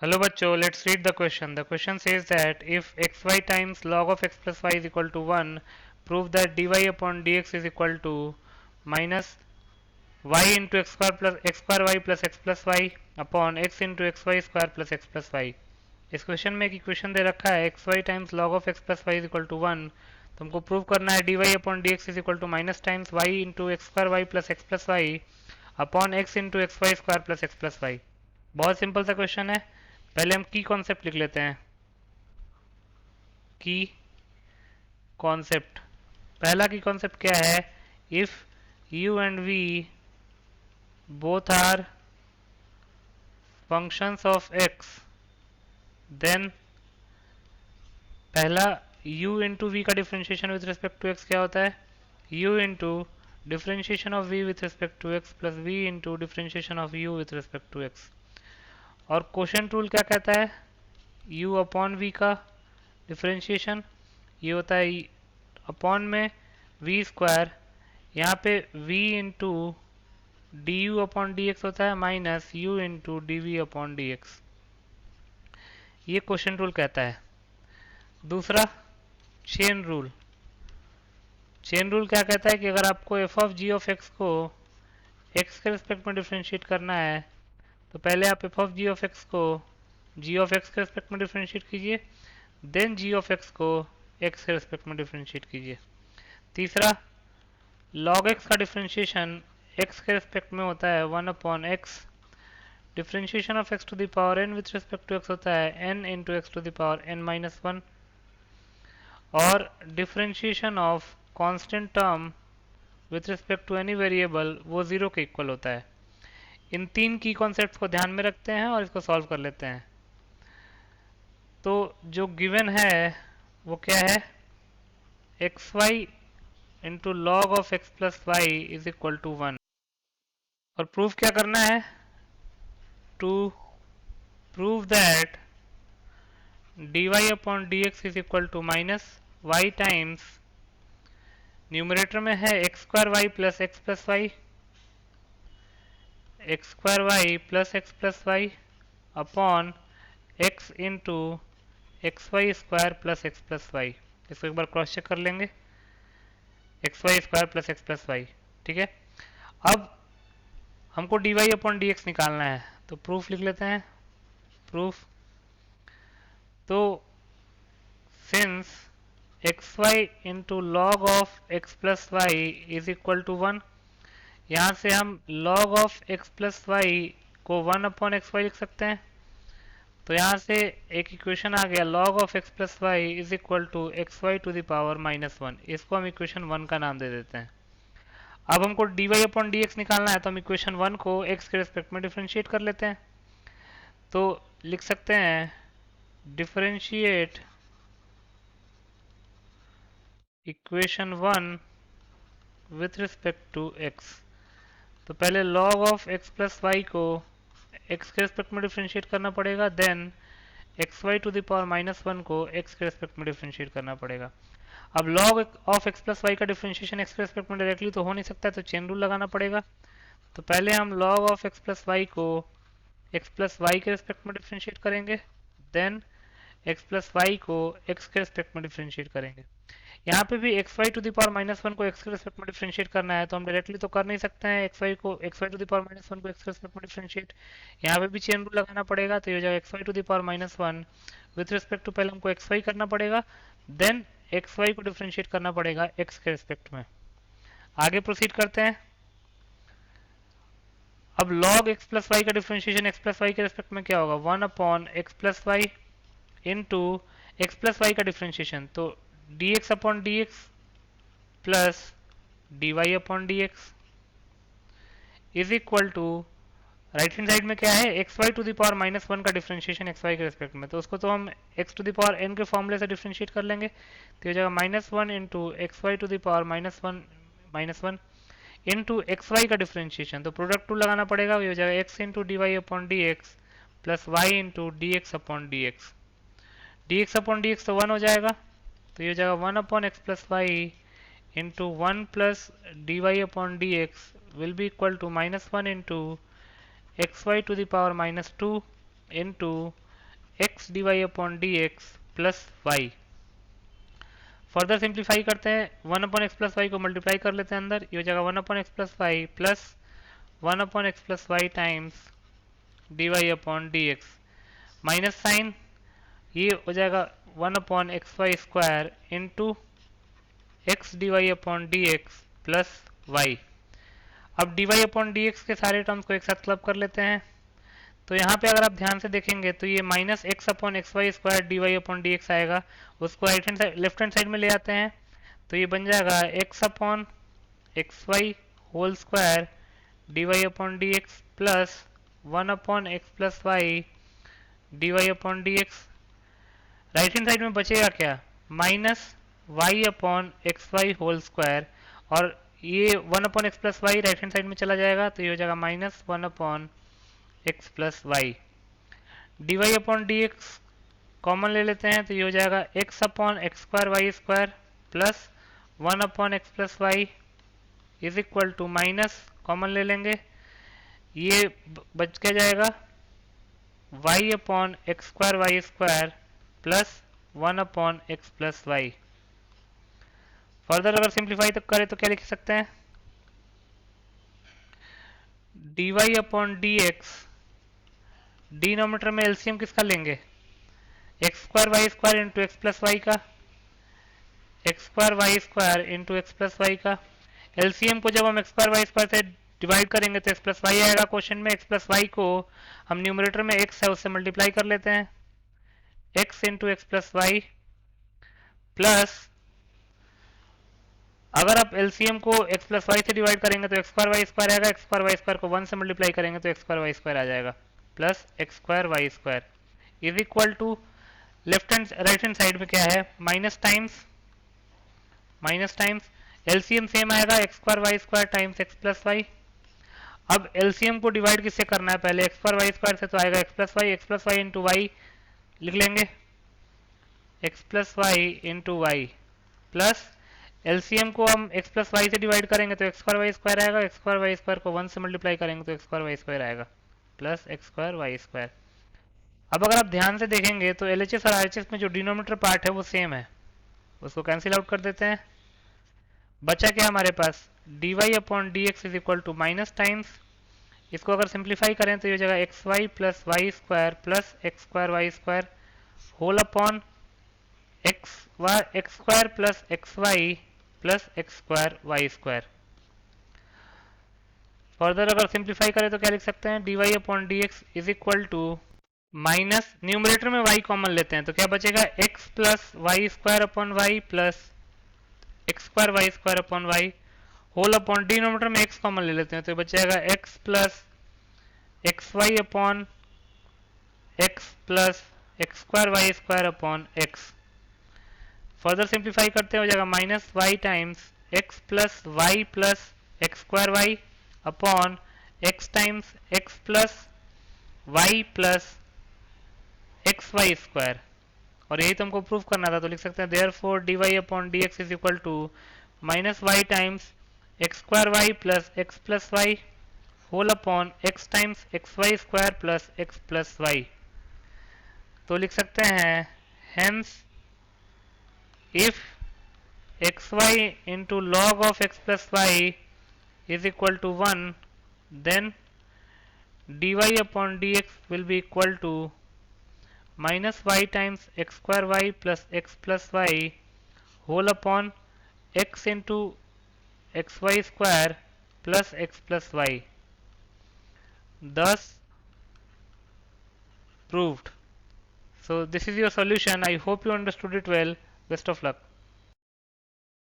Hello बच्चों, let's read the question. The question says that if xy times log of x plus y is equal to 1, prove that dy upon dx is equal to minus y into x square y plus x plus y upon x into xy square plus x plus y. इस question में एक equation दे रखा है x y times log of x plus y is equal to 1, तो हमको prove करना है d y upon d x is equal to minus times y into x square y plus x plus y upon x into x y square plus x plus y. बहुत simple सा question है। पहले हम की concept लिख लेते हैं। की कॉन्सेप्ट, पहला की कॉन्सेप्ट क्या है? If u and v both are functions of x, then पहला u इंटू वी का differentiation with respect to x क्या होता है? u into differentiation of v with respect to x plus v into differentiation of u with respect to x। और quotient rule क्या कहता है? u upon v का differentiation ये होता है अपॉन में v स्क्वायर, यहाँ पे v into d u upon d x होता है minus u into d v upon d x. ये क्वोशंट रूल कहता है। दूसरा चेन रूल। चेन रूल क्या कहता है कि अगर आपको f of g of x को एक्स के रिस्पेक्ट में डिफ्रेंशिएट करना है तो पहले आप f of g of x को जी ऑफ एक्स के रिस्पेक्ट में डिफ्रेंशिएट कीजिए, देन जी ऑफ एक्स को एक्स के रिस्पेक्ट में डिफ्रेंशिएट कीजिए। तीसरा, लॉग एक्स का डिफ्रेंशिएशन एक्स के रिस्पेक्ट में होता है 1 upon x, differentiation of x to the power n with respect to x होता है n into x to the power n minus one, और differentiation of constant term with respect to any variable वो zero के equal होता है। इन तीन की concepts को ध्यान में रखते हैं और इसको सॉल्व कर लेते हैं। तो जो गिवन है वो क्या है? X y into log of x plus y is equal to 1, और प्रूफ क्या करना है? To prove that d y upon d x is equal to minus y times, numerator में है x square y plus y, x square y plus y upon x into x y square plus y. इसको एक बार cross check कर लेंगे, x y square plus y. ठीक है, अब हमको d y upon d x निकालना है, तो प्रूफ लिख लेते हैं। प्रूफ, तो since x y into log of x plus y is equal to 1, यहाँ से हम log of x plus y को 1 अपॉन एक्स वाई लिख सकते हैं। तो यहाँ से एक इक्वेशन आ गया, log of x plus y is equal to x y to the power minus one. इसको हम इक्वेशन 1 का नाम दे देते हैं। अब हमको d y upon d x निकालना है, तो हम इक्वेशन 1 को x के रिस्पेक्ट में डिफ्रेंशिएट कर लेते हैं। तो लिख सकते हैं differentiate equation 1 with respect to x। तो पहले log of x plus y को x के रिस्पेक्ट में डिफ्रेंशिएट करना पड़ेगा, then x y to the power minus one को x के रिस्पेक्ट में डिफ्रेंशिएट करना पड़ेगा। अब log of x plus y का डिफ्रेंशिएशन x के रिस्पेक्ट में डायरेक्टली तो हो नहीं सकता, तो चेन रूल लगाना पड़ेगा। तो पहले हम log of x plus y को x प्लस वाई के रिस्पेक्ट में डिफ्रेंशिएट करेंगे, देन x प्लस वाई को x के रिस्पेक्ट में डिफ्रेंशिएट करेंगे। यहाँ पे भी x y to the power minus one को एक्स के रिस्पेक्ट में डिफ्रेंशिएट करना है, तो हम डायरेक्टली तो कर नहीं सकते हैं x y to the power minus one को एक्स के रिस्पेक्ट में डिफ्रेंशिएट। यहाँ पे भी चेन रूल लगाना पड़ेगा, तो ये हो जाएगा x y to the power minus one with respect to, पहले हमको एक्स वाई करना पड़ेगा, देन एक्स वाई को डिफ्रेंशिएट करना पड़ेगा एक्स के रिस्पेक्ट में। आगे प्रोसीड करते हैं। अब log एक्स प्लस वाई का डिफ्रेंशिएशन एक्स प्लस वाई के रिस्पेक्ट में क्या होगा? 1 upon x plus y into x plus y का डिफ्रेंशिएशन, तो d x upon d x plus d y upon d x is equal to, right hand side में क्या है? X y to the power minus one का differentiation x y के respect में, तो उसको तो हम x to the power n के फॉर्मूले से डिफ्रेंशिएट कर लेंगे, तो हो जाएगा minus one into x y to the power minus one into x y का डिफ्रेंशिएशन, तो प्रोडक्ट टू लगाना पड़ेगा, ये हो जाएगा x into d y upon d x plus y into d x upon d x. D x upon d x तो 1 हो जाएगा, तो ये हो जाएगा 1 upon x plus y into 1 plus d y upon d x will be equal to minus one into x y to the power minus two into x d y upon d x plus y. Further simplify करते हैं, 1 upon x plus y को multiply कर लेते हैं अंदर, ये हो जाएगा 1 upon x plus y plus 1 upon x plus y times d y upon d x, minus sign, ये हो जाएगा 1 upon x y square into x d y upon d x plus y. अब d y upon d x के सारे terms को एक साथ club कर लेते हैं, तो यहाँ पे अगर आप ध्यान से देखेंगे तो ये minus x upon x y square d y upon d x आएगा, उसको right hand side left hand side में ले आते हैं, तो ये बन जाएगा x upon x y whole square d y upon d x plus 1 upon x plus y d y upon d x. Right hand side में बचेगा क्या, minus y upon x y whole square, और ये 1 upon x plus y right hand side में चला जाएगा, तो ये हो जाएगा minus 1 upon x plus y. D y upon d x common ले लेते हैं, तो ये हो जाएगा x upon x square y square plus 1 upon x plus y is equal to minus common ले लेंगे, ये बच के जाएगा y upon x square y square plus 1 upon x plus y. Further अगर सिंप्लीफाई तक करें तो क्या लिख सकते हैं, d y upon d x, denominator में एलसीएम किसका लेंगे, x square y square into x plus y का, x square y square into x plus y का। एलसीएम को जब हम एक्स स्क्वायर वाई स्क्वायर से डिवाइड करेंगे तो एक्स प्लस वाई आएगा क्वेश्चन में, एक्स प्लस वाई को हम न्यूमरेटर में एक्स है उससे मल्टीप्लाई कर लेते हैं, x into x plus y plus, अगर आप एलसीएम को एक्स प्लस वाई से डिवाइड करेंगे तो एक्स स्क्वायर वाई स्क्वायर आएगा, एक्स स्क्वायर वाई स्क्वायर को 1 से मल्टीप्लाई करेंगे तो एक्स स्क्वायर वाई स्क्वायर आ जाएगा plus x square y square is equal to, left hand right hand side में क्या है, माइनस टाइम्स एलसीएम सेम आएगा x square y square times x plus y. अब एलसीएम को डिवाइड किससे करना है, पहले एक्स स्क्वायर वाई स्क्वायर से, तो आएगा x plus y into y लिख लेंगे, x plus y into y plus LCM को हम एक्स प्लस वाई से डिवाइड करेंगे तो एक्स स्क्वायर वाई स्क्वायर आएगा, एक्स स्क्वायर वाई स्क्वायर को 1 से मल्टीप्लाई करेंगे तो एक्स स्क्वायर वाई स्क्वायर आएगा plus x square y square. अब अगर आप ध्यान से देखेंगे तो एलएचएस और आरएचएस में जो डिनोमिनेटर पार्ट है वो सेम है, उसको कैंसिल आउट कर देते हैं, बचा क्या हमारे पास, d y upon d x is equal to minus times, इसको अगर सिंप्लीफाई करें तो ये हो जाएगा x y plus y square plus x square y square whole upon x square plus x y plus x square y square. Further अगर simplify करें तो क्या लिख सकते हैं, d y upon d x is equal to minus, numerator में y common लेते हैं तो क्या बचेगा, x plus y square upon y plus x square y square upon y whole upon, denominator में x कॉमन ले लेते हैं तो बचेगा x plus x y upon x plus x square y square upon x. Further simplify करते हो जाएगा minus y times x plus y plus x square y upon x times x plus y plus x y square, और यही तो हमको proof करना था, तो लिख सकते हैं therefore d y upon d x is equal to minus y times x square y plus x plus y whole upon x times x y square plus x plus y. तो लिख सकते हैं hence if x y into log of x plus y is equal to 1 then dy upon dx will be equal to minus y times x square y plus x plus y whole upon x into xy square plus x plus y, thus proved. So this is your solution. I hope you understood it well. Best of luck.